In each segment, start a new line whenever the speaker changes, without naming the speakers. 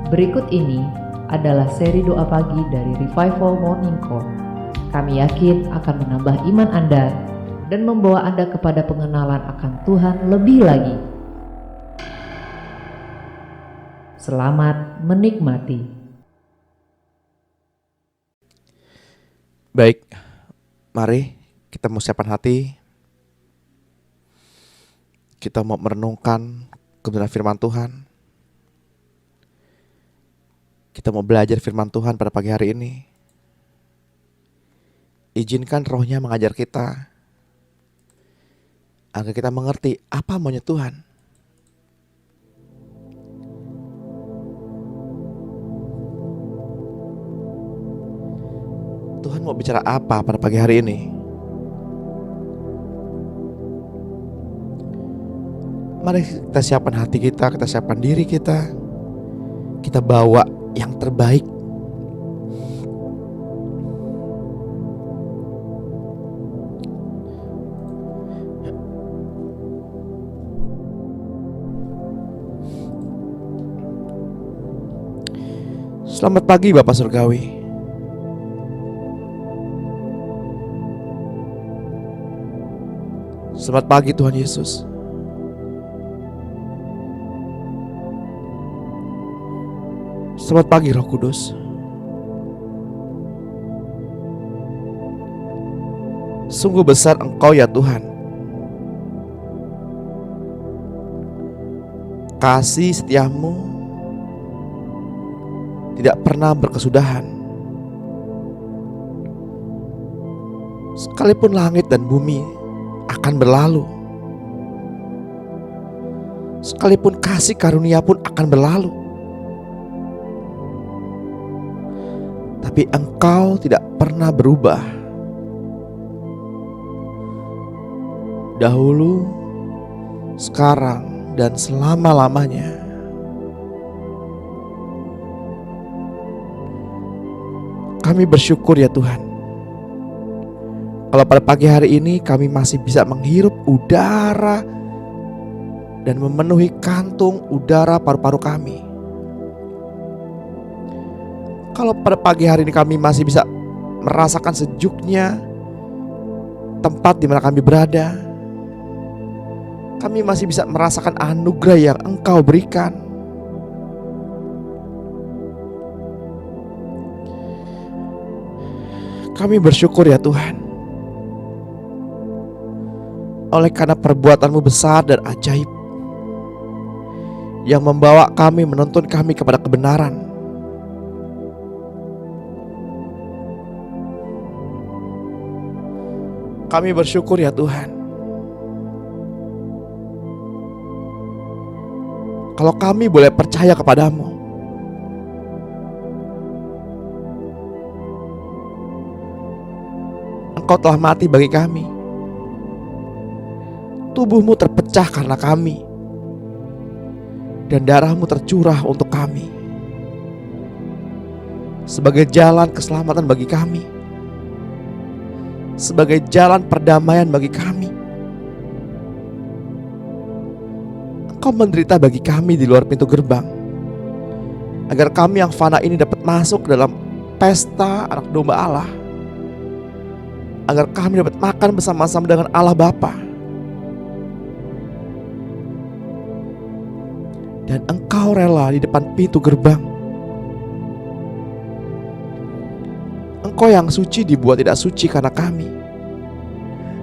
Berikut ini adalah seri doa pagi dari Revival Morning Call. Kami yakin akan menambah iman Anda dan membawa Anda kepada pengenalan akan Tuhan lebih lagi. Selamat menikmati.
Baik, mari kita mau siapkan hati. Kita mau merenungkan kebenaran firman Tuhan. Kita mau belajar firman Tuhan pada pagi hari ini. Izinkan Roh-Nya mengajar kita agar kita mengerti apa maunya Tuhan. Tuhan mau bicara apa pada pagi hari ini? Mari kita siapkan hati kita siapkan diri kita. Kita bawa yang terbaik. Selamat pagi Bapak Surgawi. Selamat pagi Tuhan Yesus. Selamat pagi Roh Kudus. Sungguh besar Engkau ya Tuhan. Kasih setiamu tidak pernah berkesudahan. Sekalipun langit dan bumi akan berlalu, sekalipun kasih karunia pun akan berlalu, tapi Engkau tidak pernah berubah. Dahulu, sekarang, dan selama-lamanya. Kami bersyukur ya Tuhan, kalau pada pagi hari ini kami masih bisa menghirup udara dan memenuhi kantung udara paru-paru kami. Kalau pada pagi hari ini kami masih bisa merasakan sejuknya tempat di mana kami berada, kami masih bisa merasakan anugerah yang Engkau berikan. Kami bersyukur ya Tuhan, oleh karena perbuatan-Mu besar dan ajaib yang membawa kami, menuntun kami kepada kebenaran. Kami bersyukur ya Tuhan, kalau kami boleh percaya kepadamu. Engkau telah mati bagi kami. Tubuh-Mu terpecah karena kami, dan darah-Mu tercurah untuk kami, sebagai jalan keselamatan bagi kami, sebagai jalan perdamaian bagi kami. Engkau menderita bagi kami di luar pintu gerbang, agar kami yang fana ini dapat masuk ke dalam pesta anak domba Allah, agar kami dapat makan bersama-sama dengan Allah Bapa. Dan Engkau rela di depan pintu gerbang. Engkau yang suci dibuat tidak suci karena kami.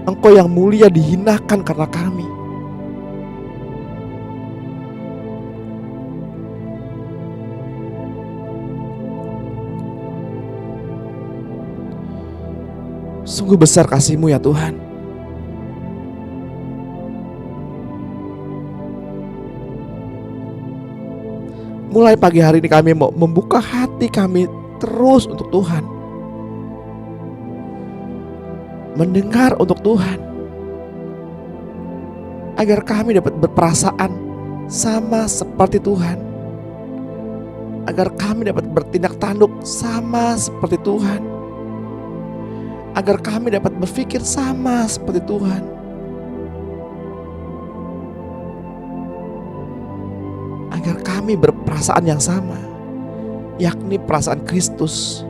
Engkau yang mulia dihinakan karena kami. Sungguh besar kasih-Mu ya Tuhan. Mulai pagi hari ini kami mau membuka hati kami terus untuk Tuhan, mendengar untuk Tuhan, agar kami dapat berperasaan sama seperti Tuhan, agar kami dapat bertindak tanduk sama seperti Tuhan, agar kami dapat berpikir sama seperti Tuhan. Agar kami berperasaan yang sama. yakni perasaan Kristus.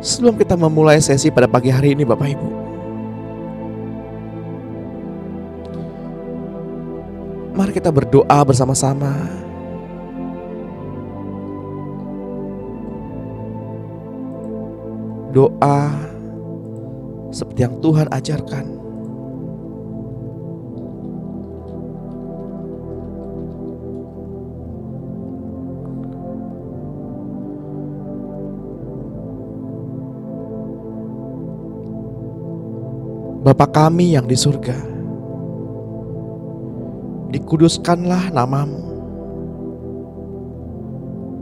Sebelum kita memulai sesi pada pagi hari ini, Bapak Ibu, mari kita berdoa bersama-sama. Doa seperti yang Tuhan ajarkan. Bapa kami yang di surga, dikuduskanlah namamu.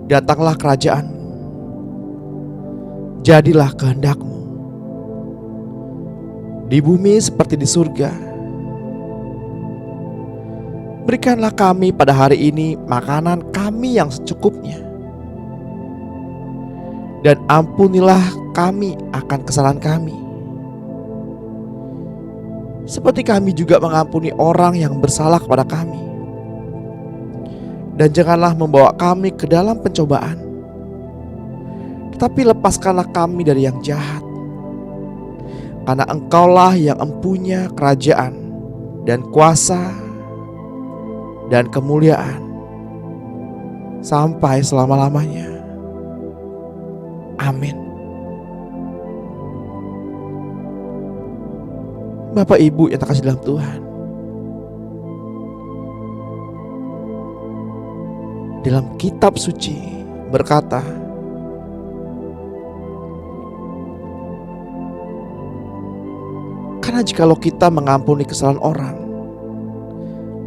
Datanglah kerajaanmu. Jadilah kehendakmu di bumi seperti di surga. Berikanlah kami pada hari ini makanan kami yang secukupnya. Dan ampunilah kami akan kesalahan kami, seperti kami juga mengampuni orang yang bersalah kepada kami. Dan janganlah membawa kami ke dalam pencobaan, tetapi lepaskanlah kami dari yang jahat. Karena Engkaulah yang empunya kerajaan dan kuasa dan kemuliaan sampai selama-lamanya. Amin. Bapak Ibu yang terkasih dalam Tuhan, dalam kitab suci berkata, karena jikalau kita mengampuni kesalahan orang,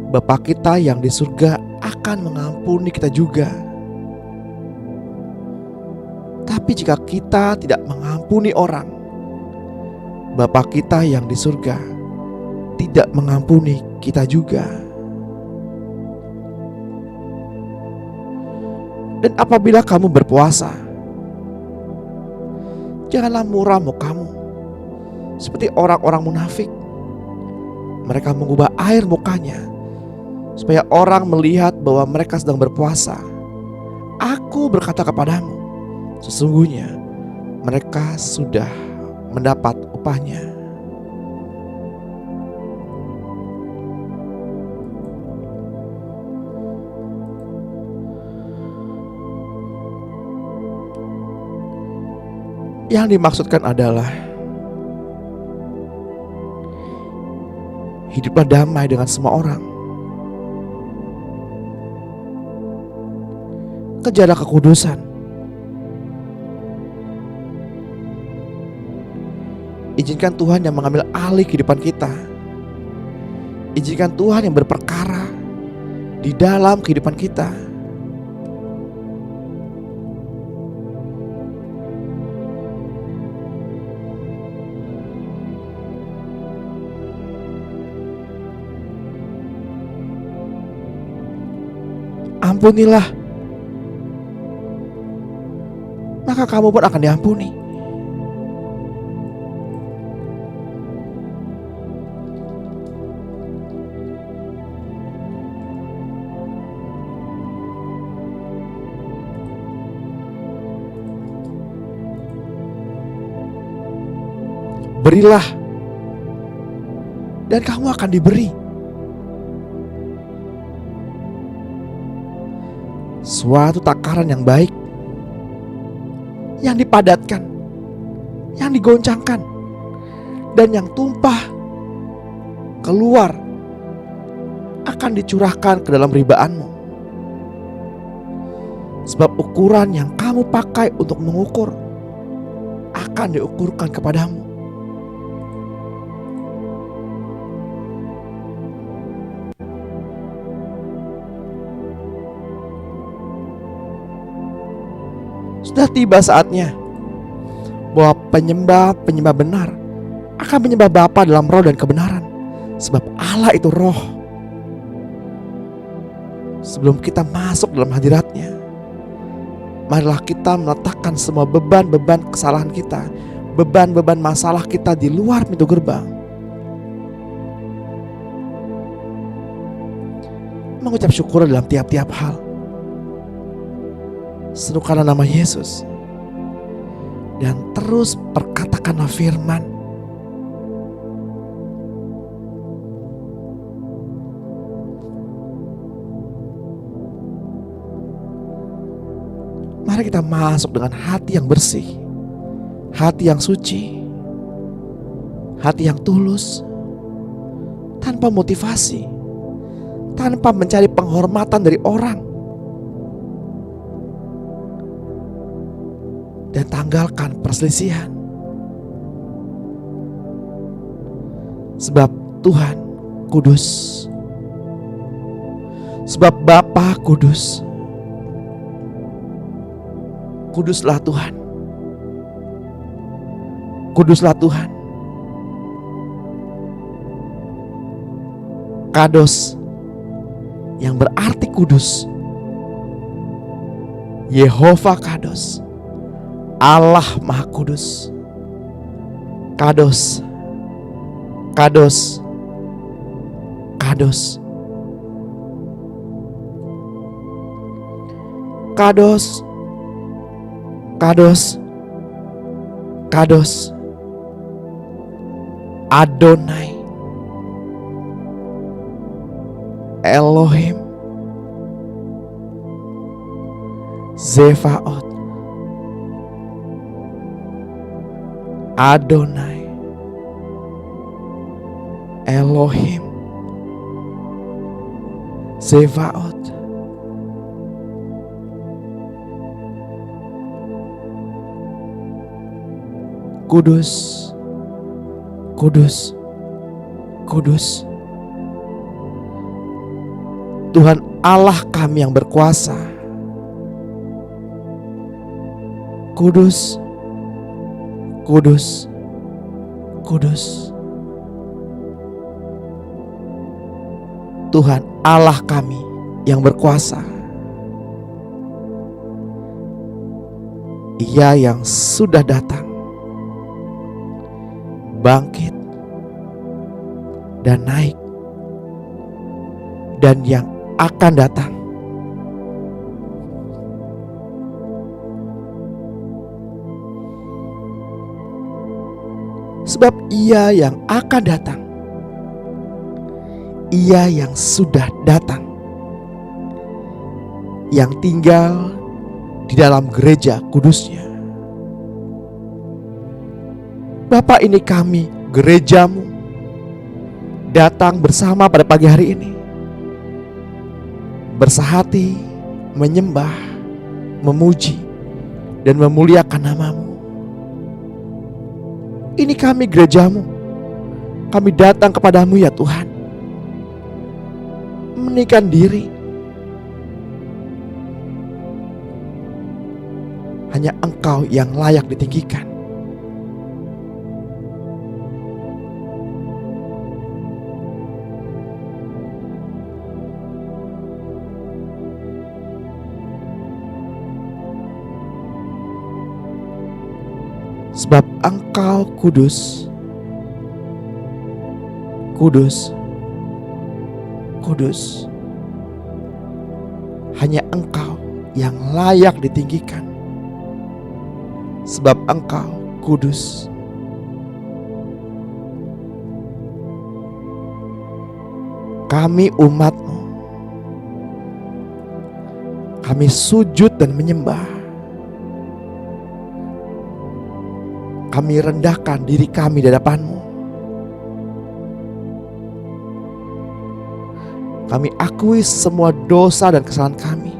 Bapa kita yang di surga akan mengampuni kita juga. Tapi jika kita tidak mengampuni orang, Bapa kita yang di surga tidak mengampuni kita juga. Dan apabila kamu berpuasa, janganlah murah mukamu seperti orang-orang munafik. Mereka mengubah air mukanya supaya orang melihat bahwa mereka sedang berpuasa. Aku berkata kepadamu, sesungguhnya mereka sudah mendapat upahnya. Yang dimaksudkan adalah hiduplah damai dengan semua orang. Kejarlah kekudusan. Izinkan Tuhan yang mengambil alih kehidupan kita. Izinkan Tuhan yang berperkara di dalam kehidupan kita. Ampunilah, maka kamu pun akan diampuni. Berilah, dan kamu akan diberi. Suatu takaran yang baik, yang dipadatkan, yang digoncangkan, dan yang tumpah keluar akan dicurahkan ke dalam ribaanmu. Sebab ukuran yang kamu pakai untuk mengukur akan diukurkan kepadamu. Sudah tiba saatnya bahwa penyembah benar akan menyembah Bapa dalam roh dan kebenaran. Sebab Allah itu roh. Sebelum kita masuk dalam hadirat-Nya, marilah kita meletakkan semua beban-beban kesalahan kita, beban-beban masalah kita di luar pintu gerbang. Mengucap syukur dalam tiap-tiap hal. Serukanlah nama Yesus. Dan terus perkatakanlah firman. Mari kita masuk dengan hati yang bersih, hati yang suci, hati yang tulus, tanpa motivasi, tanpa mencari penghormatan dari orang. Dan tanggalkan perselisihan. Sebab Tuhan kudus. Sebab Bapa kudus. Kuduslah Tuhan. Kuduslah Tuhan. Kados yang berarti kudus. Yehova Kados. Allah Maha Kudus. Kados. Kados. Kados. Kados. Kados. Kados. Adonai. Elohim. Zevaot. Adonai. Elohim. Zevaot. Kudus, kudus, kudus. Tuhan Allah kami yang berkuasa. Kudus, kudus, kudus. Tuhan Allah kami yang berkuasa. Ia yang sudah datang, bangkit dan naik, dan yang akan datang. Sebab Ia yang akan datang, Ia yang sudah datang, yang tinggal di dalam gereja kudusnya. Bapa, ini kami, gerejamu, datang bersama pada pagi hari ini, bersahati, menyembah, memuji, dan memuliakan namamu. Ini kami, gerejamu, kami datang kepadamu ya Tuhan, meninggikan diri. Hanya Engkau yang layak ditinggikan. Sebab Engkau kudus, kudus, kudus. Hanya Engkau yang layak ditinggikan. Sebab Engkau kudus. Kami umat-Mu, kami sujud dan menyembah. Kami rendahkan diri kami di hadapan-Mu. Kami akui semua dosa dan kesalahan kami.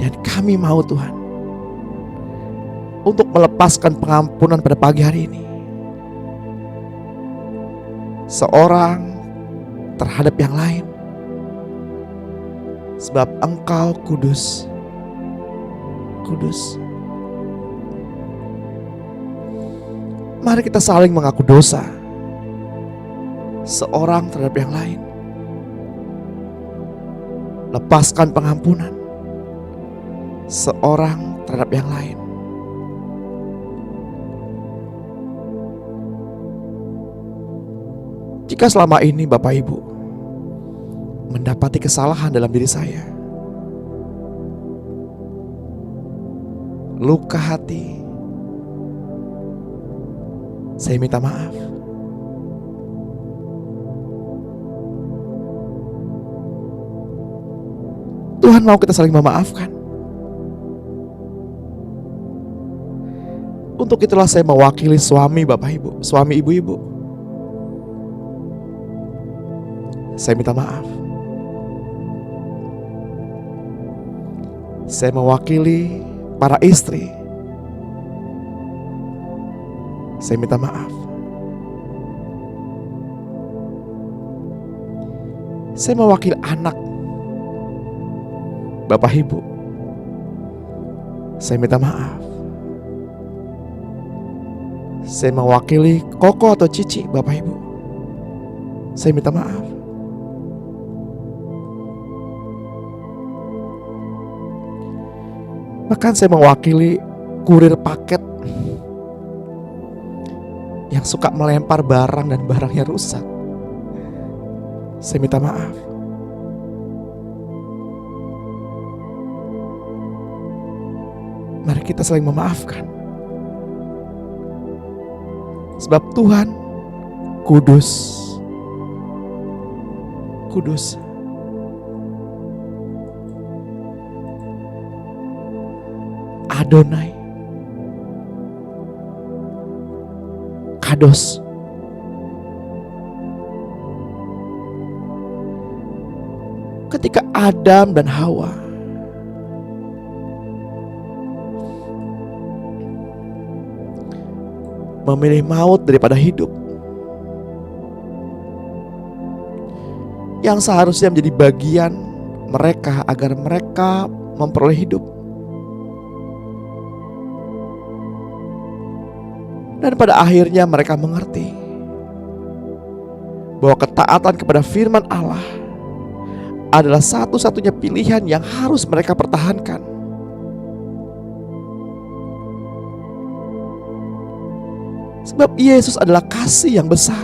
Dan kami mau Tuhan untuk melepaskan pengampunan pada pagi hari ini. Seorang terhadap yang lain. Sebab Engkau kudus, kudus. Mari kita saling mengaku dosa, seorang terhadap yang lain. lepaskan pengampunan seorang terhadap yang lain. Jika selama ini Bapak Ibu mendapati kesalahan dalam diri saya, luka hati, saya minta maaf. Tuhan mau kita saling memaafkan. Untuk itulah saya mewakili suami Bapak Ibu, suami ibu-ibu. Saya minta maaf. Saya mewakili para istri. Saya minta maaf. Saya mewakili anak, Bapak Ibu. Saya minta maaf. Saya mewakili koko atau cici, Bapak Ibu. Saya minta maaf. Bahkan saya mewakili kurir paket yang suka melempar barang dan barangnya rusak. Saya minta maaf. Mari kita saling memaafkan. Sebab Tuhan kudus. Kudus. Adonai, Kados. Ketika Adam dan Hawa memilih maut daripada hidup, yang seharusnya menjadi bagian mereka agar mereka memperoleh hidup, dan pada akhirnya mereka mengerti bahwa ketaatan kepada firman Allah adalah satu-satunya pilihan yang harus mereka pertahankan. Sebab Yesus adalah kasih yang besar.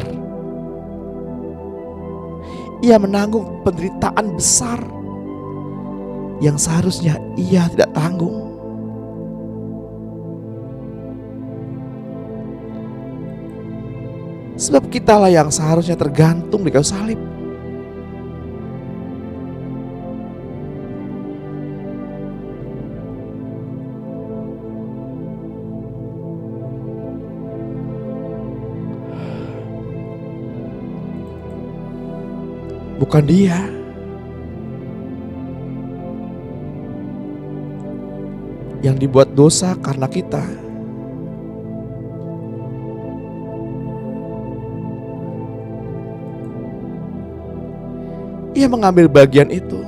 Ia menanggung penderitaan besar yang seharusnya ia tidak tanggung. Sebab kitalah yang seharusnya tergantung di kayu salib. Bukan dia. Yang dibuat dosa karena kita. Ia mengambil bagian itu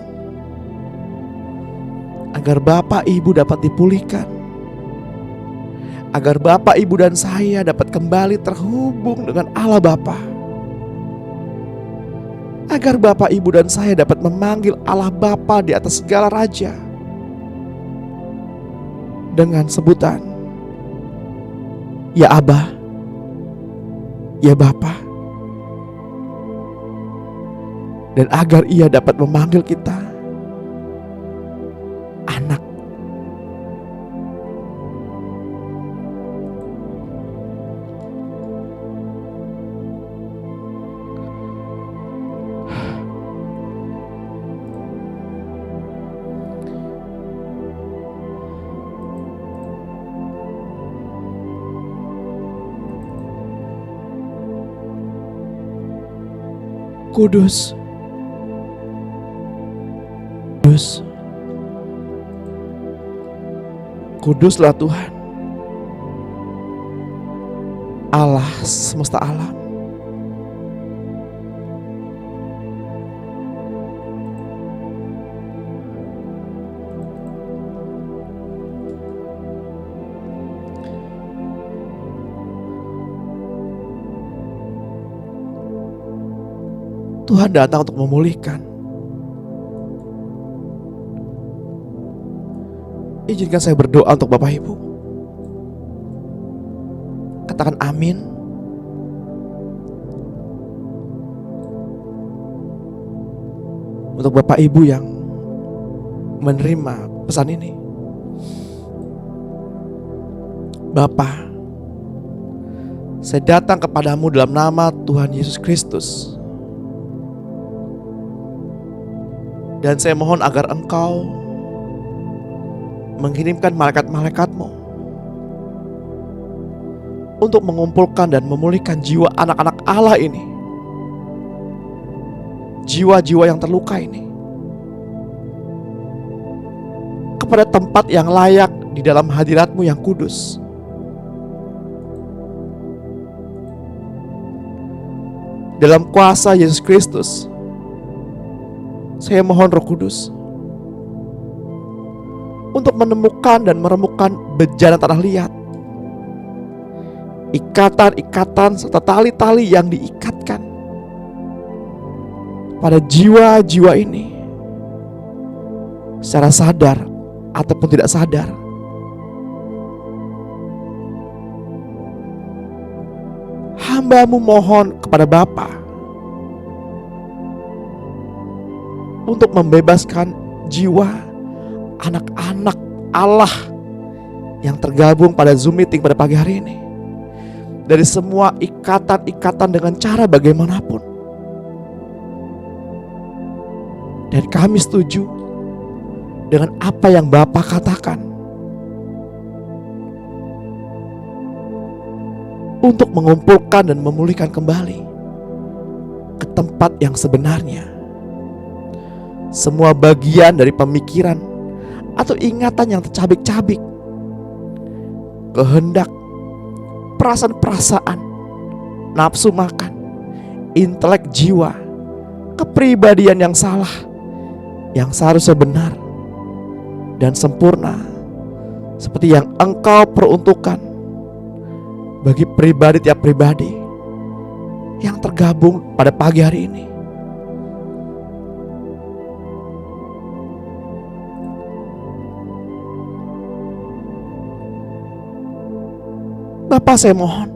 agar Bapak Ibu dapat dipulihkan, agar Bapak Ibu dan saya dapat kembali terhubung dengan Allah Bapa, agar Bapak Ibu dan saya dapat memanggil Allah Bapa di atas segala raja dengan sebutan Ya Abba, Ya Bapa. Dan agar ia dapat memanggil kita anak. Kudus. Kudus. Kuduslah Tuhan, Allah semesta alam. Tuhan datang untuk memulihkan. Izinkan saya berdoa untuk Bapak Ibu. Katakan amin. Untuk Bapak Ibu yang menerima pesan ini. Bapa, saya datang kepadamu dalam nama Tuhan Yesus Kristus. Dan saya mohon agar Engkau mengirimkan malaikat-malaikat-Mu untuk mengumpulkan dan memulihkan jiwa anak-anak Allah ini, jiwa-jiwa yang terluka ini, kepada tempat yang layak di dalam hadirat-Mu yang kudus. Dalam kuasa Yesus Kristus, saya mohon Roh Kudus untuk menemukan dan meremukkan bejana tanah liat, ikatan-ikatan serta tali-tali yang diikatkan pada jiwa-jiwa ini secara sadar ataupun tidak sadar. Hamba-Mu mohon kepada Bapa untuk membebaskan jiwa anak-anak Allah yang tergabung pada Zoom meeting pada pagi hari ini dari semua ikatan-ikatan dengan cara bagaimanapun. Dan kami setuju dengan apa yang Bapa katakan untuk mengumpulkan dan memulihkan kembali ke tempat yang sebenarnya semua bagian dari pemikiran atau ingatan yang tercabik-cabik, kehendak, perasaan-perasaan, nafsu makan, intelek jiwa, kepribadian yang salah, yang seharusnya benar dan sempurna seperti yang Engkau peruntukkan bagi pribadi tiap pribadi yang tergabung pada pagi hari ini. Bapa, saya mohon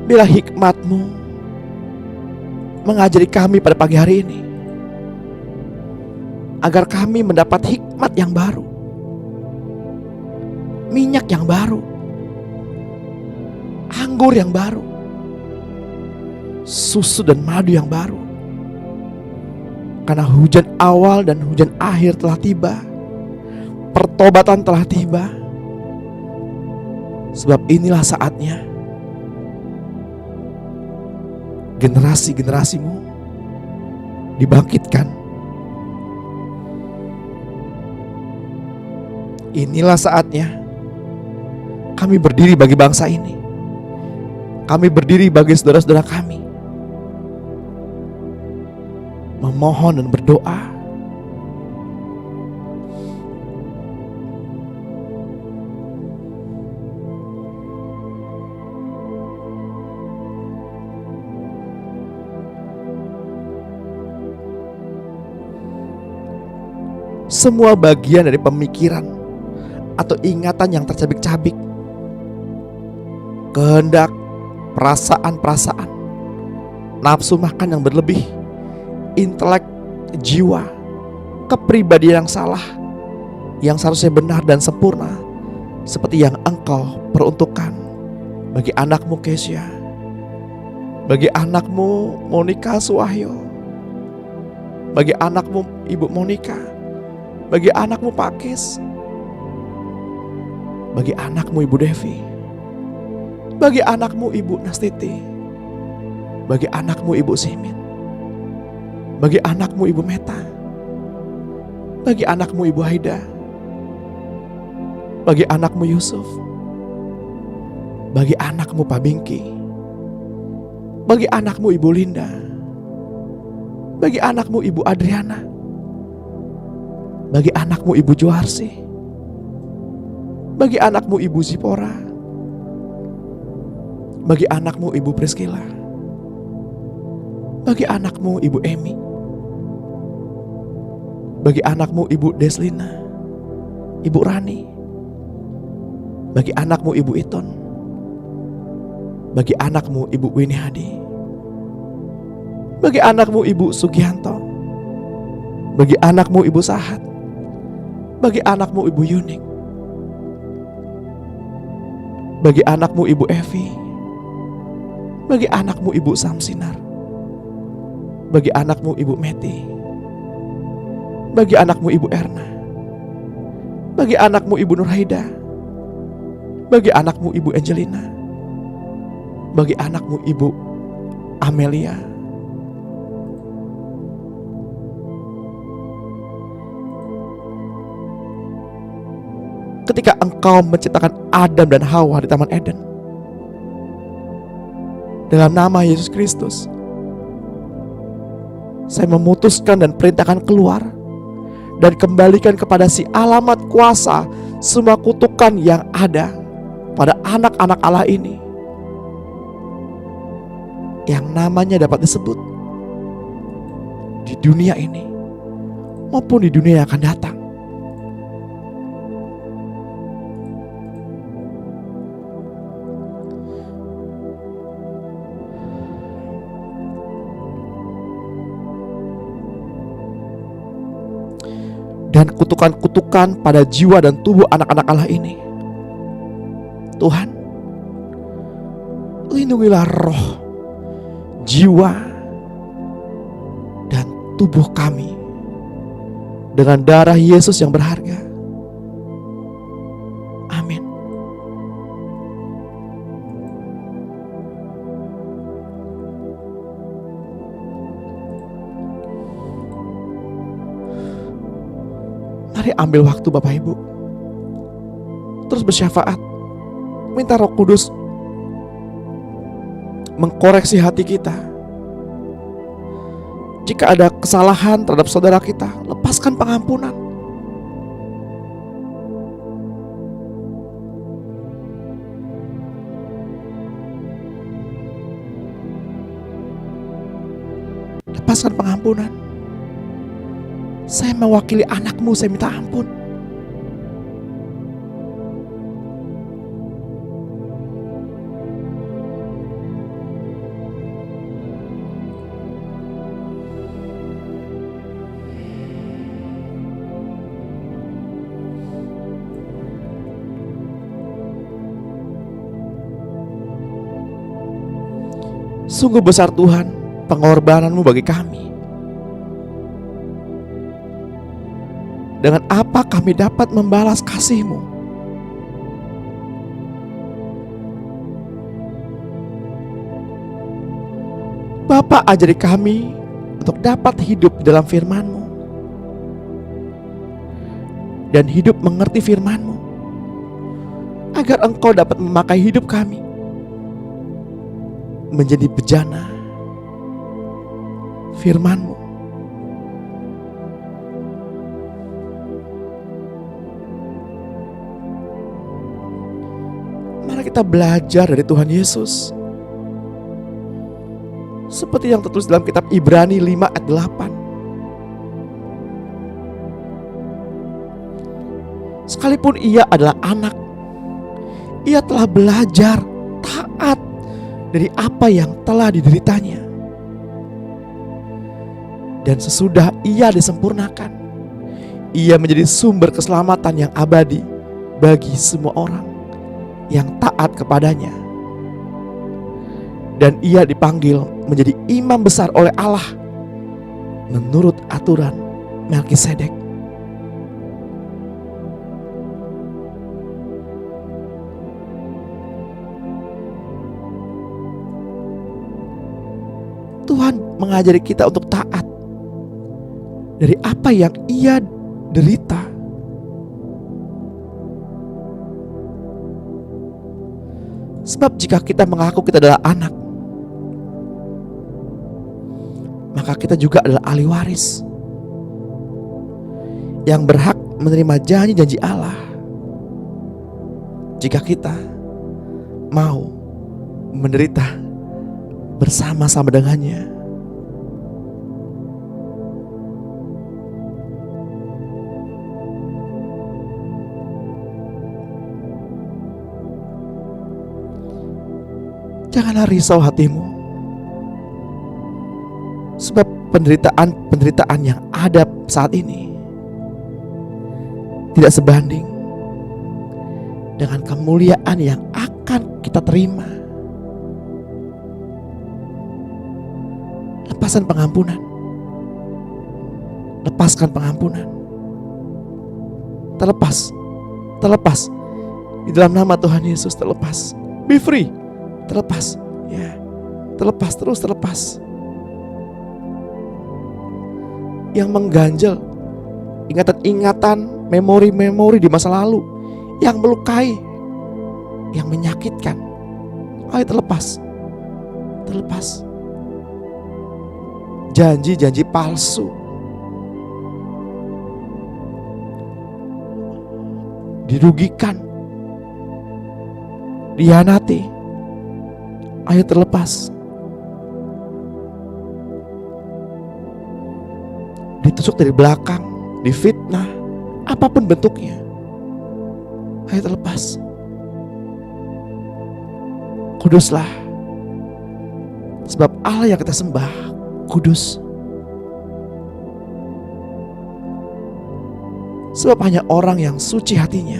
bila hikmat-Mu mengajari kami pada pagi hari ini, agar kami mendapat hikmat yang baru, minyak yang baru, anggur yang baru, susu dan madu yang baru. Karena hujan awal dan hujan akhir telah tiba, pertobatan telah tiba. Sebab inilah saatnya generasi-generasi-Mu dibangkitkan. Inilah saatnya kami berdiri bagi bangsa ini. Kami berdiri bagi saudara-saudara kami, memohon dan berdoa semua bagian dari pemikiran atau ingatan yang tercabik-cabik, kehendak, perasaan-perasaan, nafsu makan yang berlebih, intelek, jiwa, kepribadian yang salah, yang seharusnya benar dan sempurna seperti yang Engkau peruntukkan bagi anak-Mu Kesya, bagi anak-Mu Monica Suwahyo, bagi anak-Mu Ibu Monica, bagi anak-Mu Pakis, bagi anak-Mu Ibu Devi, bagi anak-Mu Ibu Nastiti, bagi anak-Mu Ibu Simin, bagi anak-Mu Ibu Meta, bagi anak-Mu Ibu Haida, bagi anak-Mu Yusuf, bagi anak-Mu Pak Bingki, bagi anak-Mu Ibu Linda, bagi anak-Mu Ibu Adriana, bagi anak-Mu Ibu Juarsi, bagi anak-Mu Ibu Zipora, bagi anak-Mu Ibu Priscilla, bagi anakmu Ibu Emi, bagi anakmu Ibu Deslina, Ibu Rani, bagi anakmu Ibu Iton, bagi anakmu Ibu Winnie Hadi, bagi anakmu Ibu Sugianto, bagi anakmu Ibu Sahat, bagi anakmu Ibu Yunik, bagi anakmu Ibu Evi, bagi anakmu Ibu Samsinar, bagi anakmu Ibu Meti, bagi anakmu Ibu Erna, bagi anakmu Ibu Nurhaida, bagi anakmu Ibu Angelina, bagi anakmu Ibu Amelia, ketika Engkau menciptakan Adam dan Hawa di Taman Eden, dalam nama Yesus Kristus, saya memutuskan dan perintahkan keluar dan kembalikan kepada si alamat kuasa semua kutukan yang ada pada anak-anak Allah ini, yang namanya dapat disebut di dunia ini maupun di dunia yang akan datang. Dan kutukan-kutukan pada jiwa dan tubuh anak-anak Allah ini, Tuhan, lindungilah roh, jiwa, dan tubuh kami dengan darah Yesus yang berharga. Amin. Mari ambil waktu Bapak Ibu, terus bersyafaat, minta Roh Kudus mengkoreksi hati kita. Jika ada kesalahan terhadap saudara kita, lepaskan pengampunan. Lepaskan pengampunan. Saya mewakili anakmu, saya minta ampun. Sungguh besar Tuhan pengorbananmu bagi kami. Dengan apa kami dapat membalas kasih-Mu? Bapa, ajari kami untuk dapat hidup dalam firman-Mu dan hidup mengerti firman-Mu, agar Engkau dapat memakai hidup kami menjadi bejana firman-Mu. Mari kita belajar dari Tuhan Yesus, seperti yang tertulis dalam kitab Ibrani 5 ayat 8. Sekalipun ia adalah anak, ia telah belajar taat dari apa yang telah dideritanya. Dan sesudah ia disempurnakan, ia menjadi sumber keselamatan yang abadi bagi semua orang yang taat kepadanya. Dan ia dipanggil menjadi imam besar oleh Allah menurut aturan Melkisedek. Tuhan mengajari kita untuk taat dari apa yang ia derita. Sebab jika kita mengaku kita adalah anak, maka kita juga adalah ahli waris yang berhak menerima janji-janji Allah, jika kita mau menderita bersama-sama dengannya. Janganlah risau hatimu, sebab penderitaan yang ada saat ini tidak sebanding dengan kemuliaan yang akan kita terima. Lepaskan pengampunan. Lepaskan pengampunan. Terlepas di dalam nama Tuhan Yesus. Terlepas, be free, terlepas, ya, terlepas, terus terlepas. Yang mengganjal, ingatan-ingatan, memori-memori di masa lalu yang melukai, yang menyakitkan, ayo terlepas. Janji-janji palsu, dirugikan, dihianati, ayo terlepas. Ditusuk dari belakang, difitnah, apapun bentuknya, ayo terlepas. Kuduslah, sebab Allah yang kita sembah kudus. Sebab hanya orang yang suci hatinya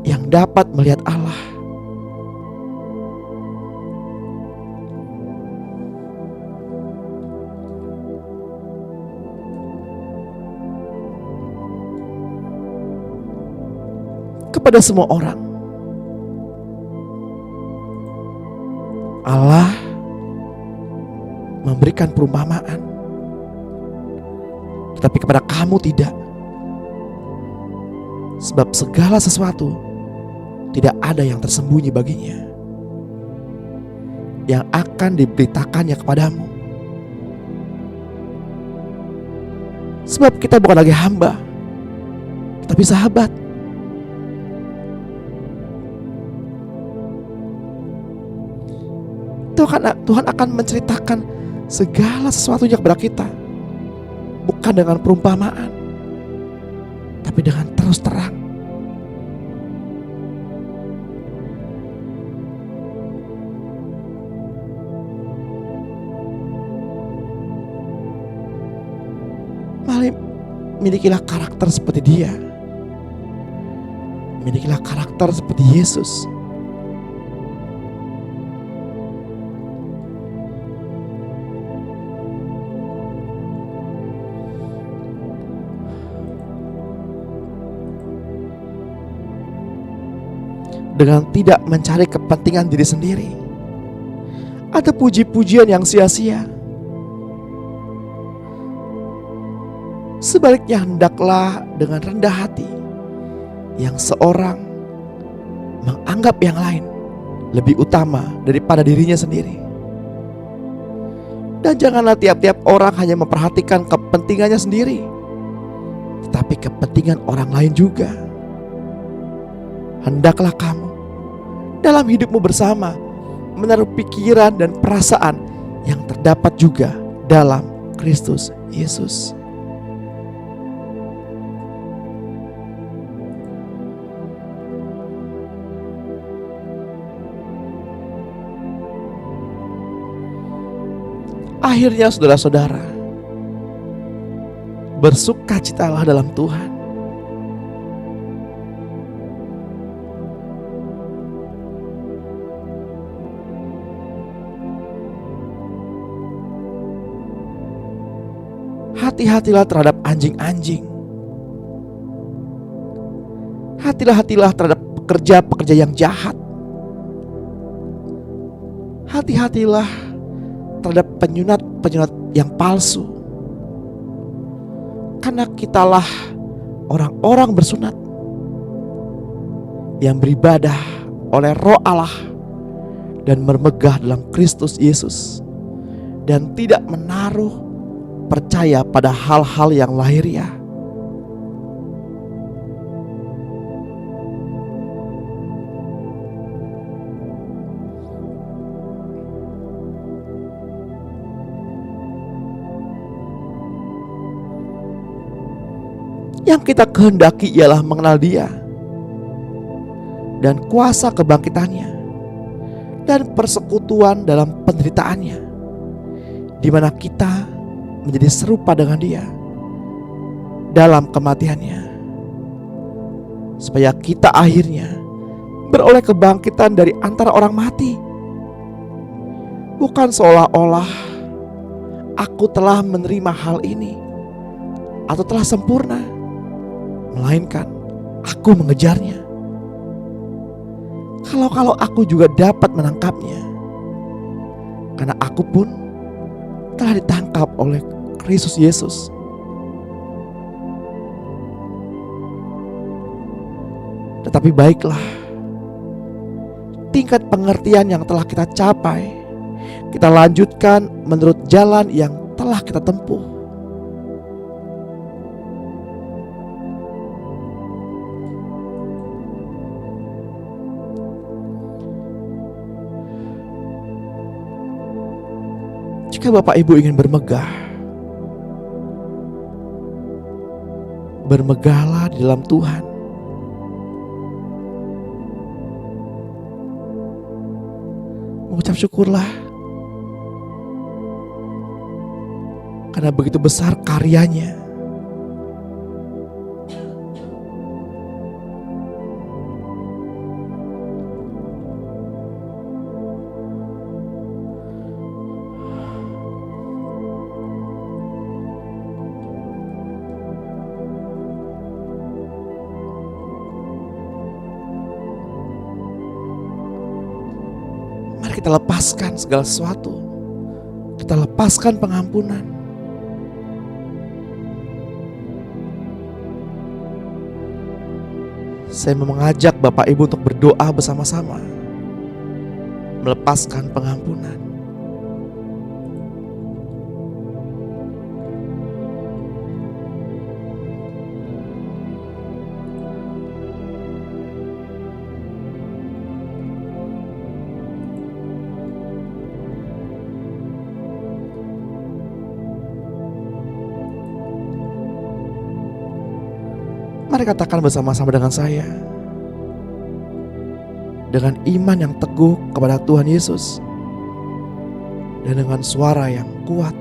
yang dapat melihat Allah. Kepada semua orang, Allah memberikan perumpamaan, tetapi kepada kamu tidak. Sebab segala sesuatu tidak ada yang tersembunyi baginya, yang akan diberitakannya kepadamu. Sebab kita bukan lagi hamba, tapi sahabat. Tuhan akan menceritakan segala sesuatunya kepada kita, bukan dengan perumpamaan, tapi dengan terus terang. Milikilah karakter seperti Dia. Milikilah karakter seperti Yesus. Dengan tidak mencari kepentingan diri sendiri atau puji-pujian yang sia-sia. Sebaliknya hendaklah dengan rendah hati, yang seorang menganggap yang lain lebih utama daripada dirinya sendiri. Dan janganlah tiap-tiap orang hanya memperhatikan kepentingannya sendiri, tetapi kepentingan orang lain juga. Hendaklah kamu dalam hidupmu bersama menaruh pikiran dan perasaan yang terdapat juga dalam Kristus Yesus. Akhirnya saudara-saudara, bersukacitalah dalam Tuhan. Hati-hatilah terhadap anjing-anjing. Hati-hatilah terhadap pekerja-pekerja yang jahat. Hati-hatilah terhadap penyunat-penyunat yang palsu. Karena kitalah orang-orang bersunat yang beribadah oleh Roh Allah dan bermegah dalam Kristus Yesus, dan tidak menaruh percaya pada hal-hal yang lahiriah. Yang kita kehendaki ialah mengenal Dia dan kuasa kebangkitannya, dan persekutuan dalam penderitaannya, di mana kita menjadi serupa dengan Dia dalam kematiannya, supaya kita akhirnya beroleh kebangkitan dari antara orang mati. Bukan seolah-olah aku telah menerima hal ini atau telah sempurna, melainkan aku mengejarnya. Kalau aku juga dapat menangkapnya, karena aku pun telah ditangkap oleh Kristus Yesus. Tetapi baiklah, tingkat pengertian yang telah kita capai, kita lanjutkan menurut jalan yang telah kita tempuh. Jika Bapak Ibu ingin bermegahlah di dalam Tuhan. Mengucap syukurlah, karena begitu besar karyanya. Mari kita lepaskan segala sesuatu. Kita lepaskan pengampunan. Saya mau mengajak Bapak Ibu untuk berdoa bersama-sama, melepaskan pengampunan. Mari katakan bersama-sama dengan saya, dengan iman yang teguh kepada Tuhan Yesus dan dengan suara yang kuat.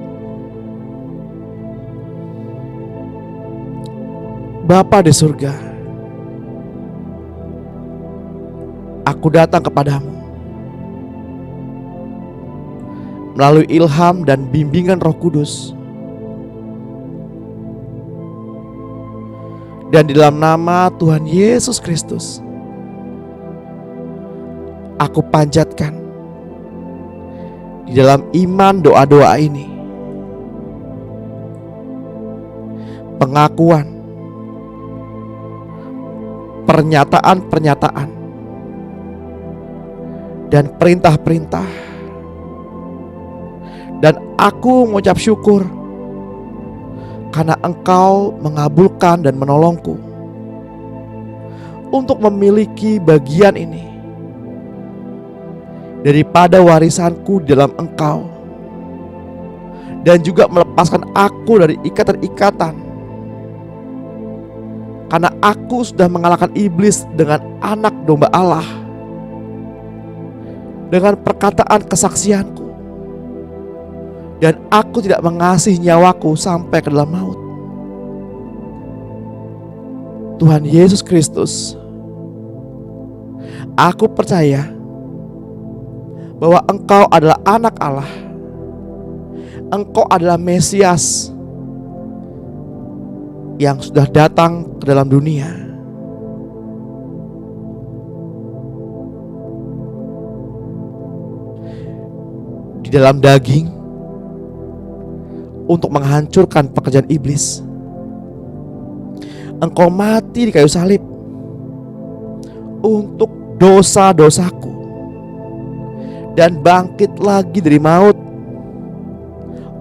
Bapa di surga, aku datang kepadamu melalui ilham dan bimbingan Roh Kudus. Dan di dalam nama Tuhan Yesus Kristus, aku panjatkan di dalam iman doa-doa ini pengakuan, pernyataan-pernyataan, dan perintah-perintah. Dan aku mengucap syukur karena Engkau mengabulkan dan menolongku untuk memiliki bagian ini daripada warisanku di dalam Engkau, dan juga melepaskan aku dari ikatan-ikatan, karena aku sudah mengalahkan iblis dengan anak domba Allah, dengan perkataan kesaksianku. Dan aku tidak mengasihi nyawaku sampai ke dalam maut. Tuhan Yesus Kristus, aku percaya bahwa Engkau adalah anak Allah. Engkau adalah Mesias yang sudah datang ke dalam dunia. Di dalam daging, untuk menghancurkan pekerjaan iblis. Engkau mati di kayu salib untuk dosa-dosaku, dan bangkit lagi dari maut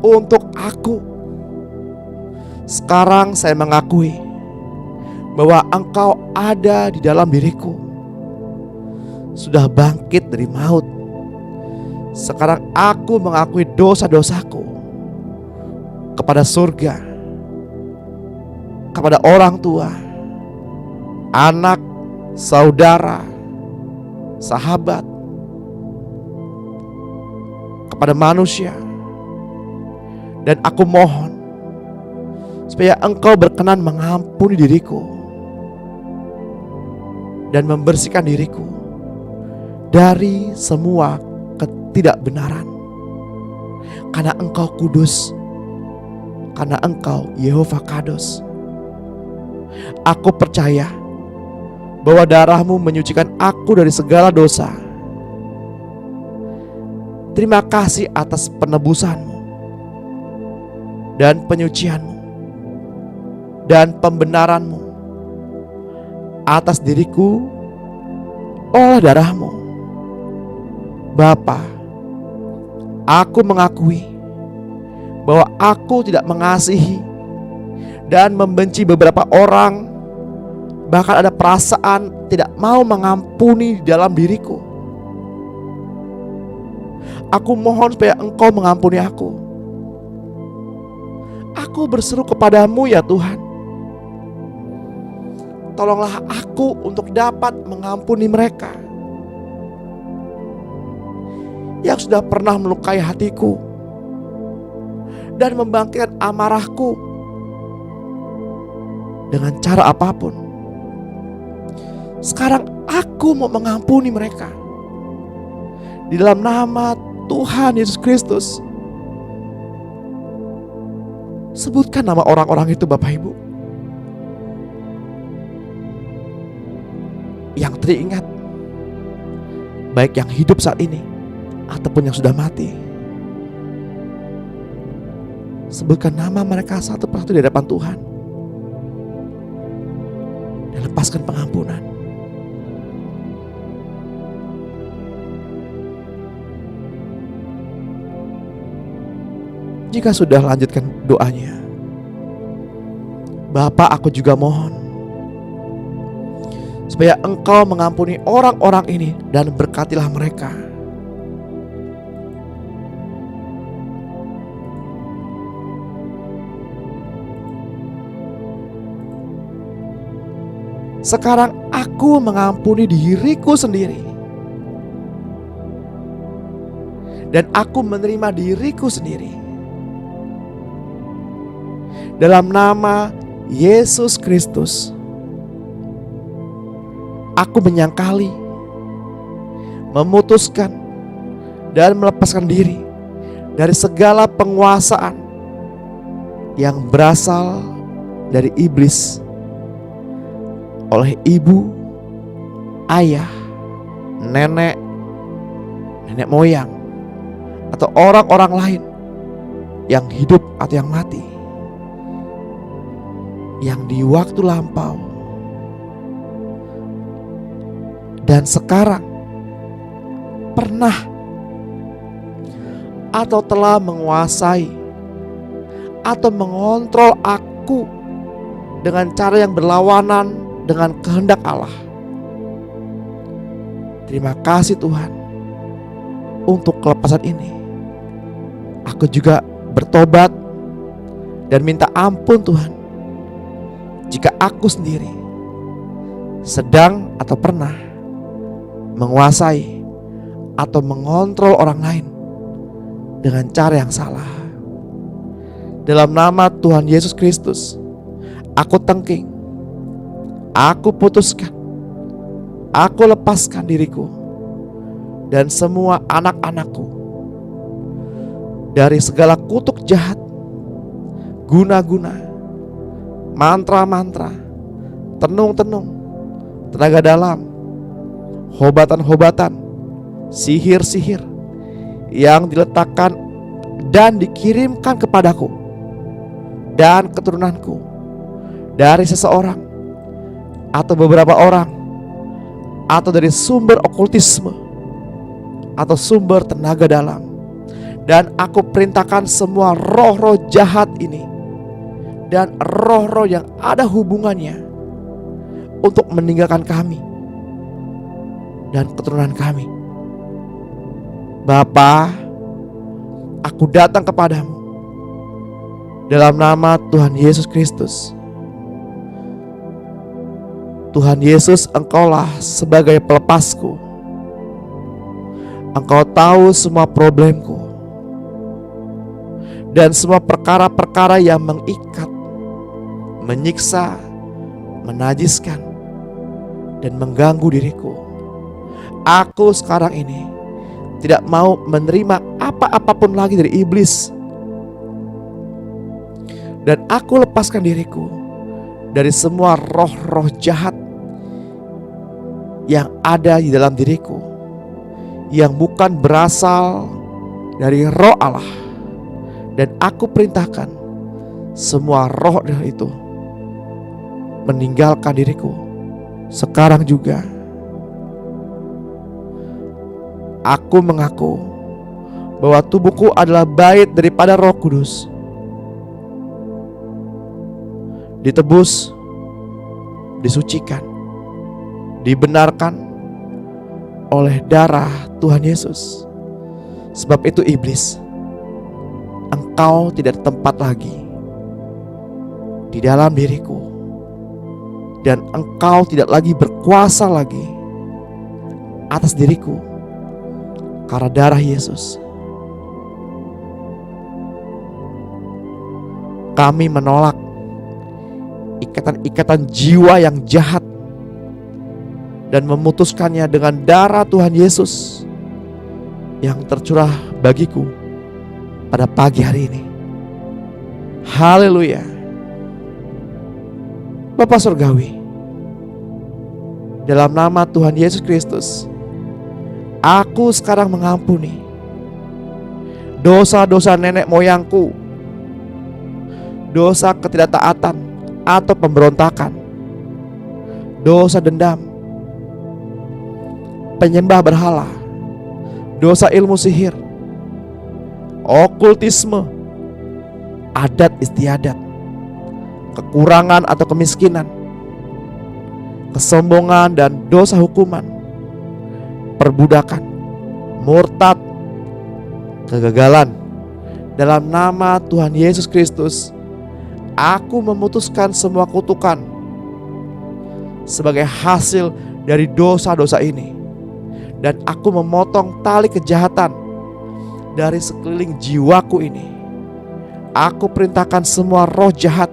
untuk aku. Sekarang saya mengakui bahwa Engkau ada di dalam diriku, sudah bangkit dari maut. Sekarang aku mengakui dosa-dosaku kepada surga, kepada orang tua, anak, saudara, sahabat, kepada manusia. Dan aku mohon supaya Engkau berkenan mengampuni diriku dan membersihkan diriku dari semua ketidakbenaran. Karena Engkau kudus, karena Engkau Yehova Kados. Aku percaya bahwa darah-Mu menyucikan aku dari segala dosa. Terima kasih atas penebusan-Mu dan penyucian-Mu dan pembenaran-Mu atas diriku oleh darah-Mu. Bapa, aku mengakui bahwa aku tidak mengasihi dan membenci beberapa orang, bahkan ada perasaan tidak mau mengampuni di dalam diriku. Aku mohon supaya Engkau mengampuni aku. Aku berseru kepadamu ya Tuhan, tolonglah aku untuk dapat mengampuni mereka yang sudah pernah melukai hatiku dan membangkitkan amarahku dengan cara apapun. Sekarang aku mau mengampuni mereka di dalam nama Tuhan Yesus Kristus. Sebutkan nama orang-orang itu Bapak Ibu yang teringat, baik yang hidup saat ini ataupun yang sudah mati. Sebutkan nama mereka satu persatu di hadapan Tuhan dan lepaskan pengampunan. Jika sudah, lanjutkan doanya. Bapa, aku juga mohon supaya Engkau mengampuni orang-orang ini dan berkatilah mereka. Sekarang aku mengampuni diriku sendiri, dan aku menerima diriku sendiri. Dalam nama Yesus Kristus, aku menyangkali, memutuskan, dan melepaskan diri dari segala penguasaan yang berasal dari iblis oleh ibu, ayah, nenek moyang, atau orang-orang lain yang hidup atau yang mati, yang di waktu lampau dan sekarang pernah atau telah menguasai atau mengontrol aku dengan cara yang berlawanan dengan kehendak Allah. Terima kasih Tuhan untuk kelepasan ini. Aku juga bertobat dan minta ampun Tuhan jika aku sendiri sedang atau pernah menguasai atau mengontrol orang lain dengan cara yang salah. Dalam nama Tuhan Yesus Kristus, aku tengking, aku putuskan, aku lepaskan diriku dan semua anak-anakku dari segala kutuk jahat, guna-guna, mantra-mantra, tenung-tenung, tenaga dalam, hobatan-hobatan, sihir-sihir yang diletakkan dan dikirimkan kepadaku dan keturunanku dari seseorang atau beberapa orang, atau dari sumber okultisme atau sumber tenaga dalam. Dan aku perintahkan semua roh-roh jahat ini dan roh-roh yang ada hubungannya untuk meninggalkan kami dan keturunan kami. Bapa, aku datang kepadamu dalam nama Tuhan Yesus Kristus. Tuhan Yesus, Engkaulah sebagai pelepasku. Engkau tahu semua problemku. dan semua perkara-perkara yang mengikat, menyiksa, menajiskan, dan mengganggu diriku. Aku sekarang ini tidak mau menerima apa-apapun lagi dari iblis. Dan aku lepaskan diriku dari semua roh-roh jahat yang ada di dalam diriku, yang bukan berasal dari Roh Allah. Dan aku perintahkan semua roh itu meninggalkan diriku sekarang juga. Aku mengaku bahwa tubuhku adalah bait daripada Roh Kudus, ditebus, disucikan, dibenarkan oleh darah Tuhan Yesus. Sebab itu iblis, engkau tidak tempat lagi di dalam diriku, dan engkau tidak lagi berkuasa lagi atas diriku karena darah Yesus. Kami menolak ikatan-ikatan jiwa yang jahat dan memutuskannya dengan darah Tuhan Yesus yang tercurah bagiku pada pagi hari ini. Haleluya. Bapa Surgawi, dalam nama Tuhan Yesus Kristus, aku sekarang mengampuni dosa-dosa nenek moyangku, dosa ketidaktaatan atau pemberontakan, dosa dendam, penyembah berhala, dosa ilmu sihir, okultisme, adat istiadat, kekurangan atau kemiskinan, kesombongan dan dosa hukuman, perbudakan, murtad, kegagalan. Dalam nama Tuhan Yesus Kristus, aku memutuskan semua kutukan sebagai hasil dari dosa-dosa ini, dan aku memotong tali kejahatan dari sekeliling jiwaku ini. Aku perintahkan semua roh jahat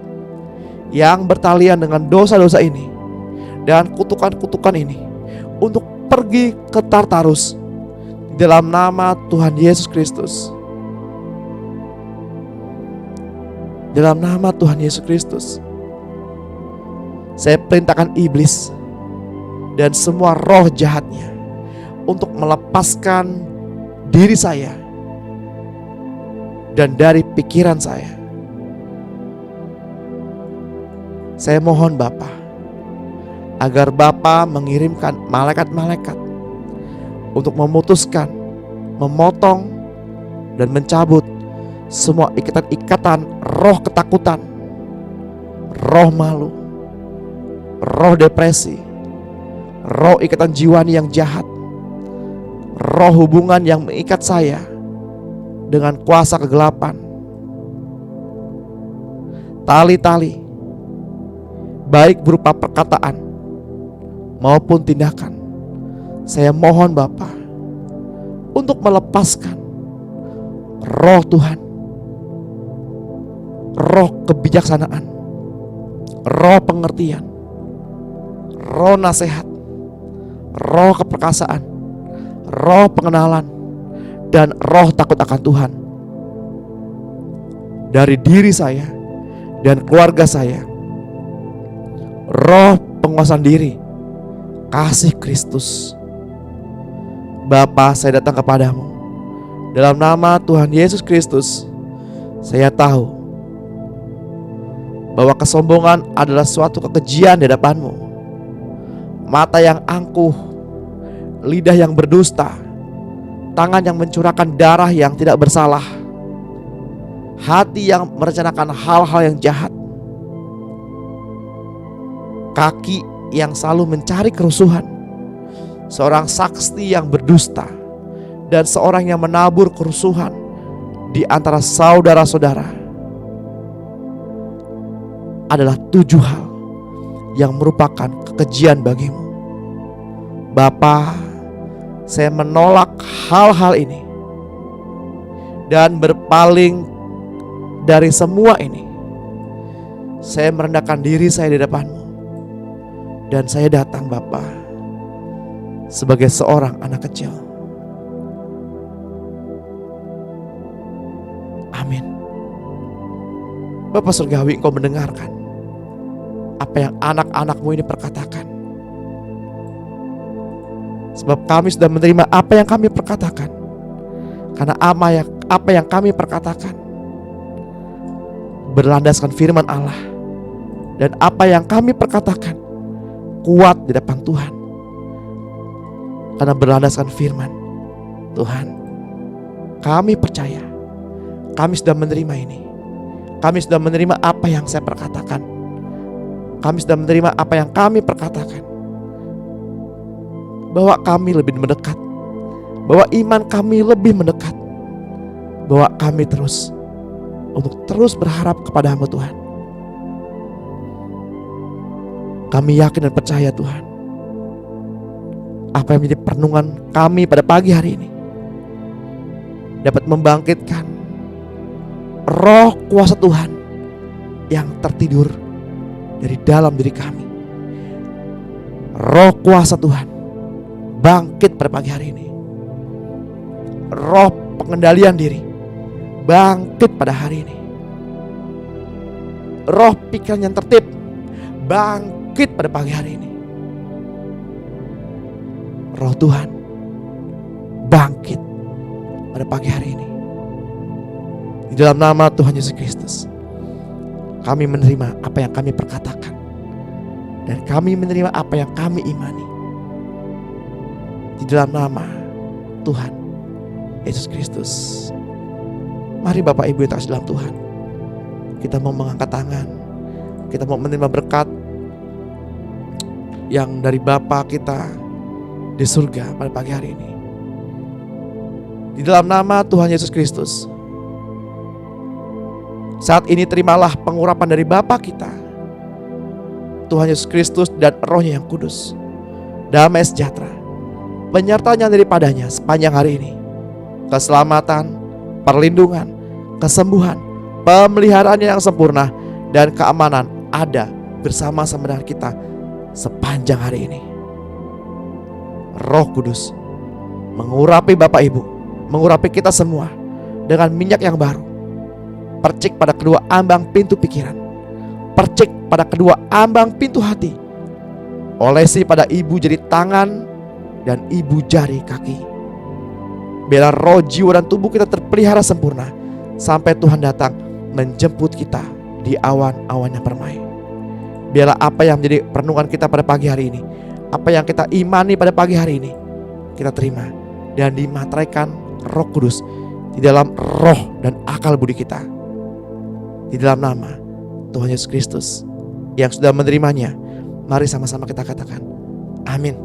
yang bertalian dengan dosa-dosa ini dan kutukan-kutukan ini untuk pergi ke Tartarus dalam nama Tuhan Yesus Kristus. Dalam nama Tuhan Yesus Kristus, saya perintahkan iblis dan semua roh jahatnya untuk melepaskan diri saya dan dari pikiran saya. Saya mohon Bapa, agar Bapa mengirimkan malaikat-malaikat untuk memutuskan, memotong, dan mencabut semua ikatan-ikatan roh ketakutan, roh malu, roh depresi, roh ikatan jiwani yang jahat, roh hubungan yang mengikat saya dengan kuasa kegelapan, tali-tali baik berupa perkataan maupun tindakan. Saya mohon Bapa untuk melepaskan roh Tuhan, roh kebijaksanaan, roh pengertian, roh nasihat, roh keperkasaan, roh pengenalan, dan roh takut akan Tuhan dari diri saya dan keluarga saya. Roh penguasaan diri, kasih Kristus. Bapa, saya datang kepadamu dalam nama Tuhan Yesus Kristus. Saya tahu bahwa kesombongan adalah suatu kekejian di hadapanmu. Mata yang angkuh, lidah yang berdusta, tangan yang mencurahkan darah yang tidak bersalah, hati yang merencanakan hal-hal yang jahat, kaki yang selalu mencari kerusuhan, seorang saksi yang berdusta, dan seorang yang menabur kerusuhan di antara saudara-saudara. Adalah 7 hal yang merupakan kekejian bagimu. Bapa, saya menolak hal-hal ini dan berpaling dari semua ini, saya merendahkan diri saya di depan-Mu. Dan saya datang Bapa sebagai seorang anak kecil. Amin. Bapa Surgawi, Engkau mendengarkan apa yang anak-anak-Mu ini perkatakan. Sebab kami sudah menerima apa yang kami perkatakan. Karena apa yang kami perkatakan berlandaskan firman Allah. Dan apa yang kami perkatakan kuat di depan Tuhan. Karena berlandaskan firman Tuhan. Kami percaya. Kami sudah menerima ini. Kami sudah menerima apa yang saya perkatakan. Kami sudah menerima apa yang kami perkatakan. Bahwa kami lebih mendekat. Bahwa iman kami lebih mendekat. Bahwa kami untuk terus berharap kepada-Mu Tuhan. Kami yakin dan percaya Tuhan, apa yang menjadi perenungan kami pada pagi hari ini dapat membangkitkan roh kuasa Tuhan yang tertidur dari dalam diri kami. Roh kuasa Tuhan bangkit pada pagi hari ini. Roh pengendalian diri bangkit pada hari ini. Roh pikiran yang tertib bangkit pada pagi hari ini. Roh Tuhan bangkit pada pagi hari ini. Di dalam nama Tuhan Yesus Kristus, kami menerima apa yang kami perkatakan. Dan kami menerima apa yang kami imani. Di dalam nama Tuhan Yesus Kristus. Mari Bapak Ibu yang terkasih dalam Tuhan, kita mau mengangkat tangan. Kita mau menerima berkat yang dari Bapa kita di surga pada pagi hari ini. Di dalam nama Tuhan Yesus Kristus, saat ini terimalah pengurapan dari Bapa kita, Tuhan Yesus Kristus dan Roh-Nya yang kudus, damai sejahtera, penyertaan daripadanya sepanjang hari ini, keselamatan, perlindungan, kesembuhan, pemeliharaan yang sempurna, dan keamanan ada bersama-sama dengan kita sepanjang hari ini. Roh Kudus mengurapi Bapak Ibu, mengurapi kita semua dengan minyak yang baru. Percik pada kedua ambang pintu pikiran, percik pada kedua ambang pintu hati. Olesi pada ibu jari tangan dan ibu jari kaki. Biarlah roh, jiwa, dan tubuh kita terpelihara sempurna sampai Tuhan datang menjemput kita di awan-awan yang permai. Biarlah apa yang menjadi perenungan kita pada pagi hari ini, apa yang kita imani pada pagi hari ini, kita terima dan dimateraikan Roh Kudus di dalam roh dan akal budi kita. Di dalam nama Tuhan Yesus Kristus yang sudah menerimanya, mari sama-sama kita katakan amin.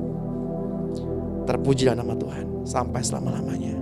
Terpujilah nama Tuhan sampai selama-lamanya.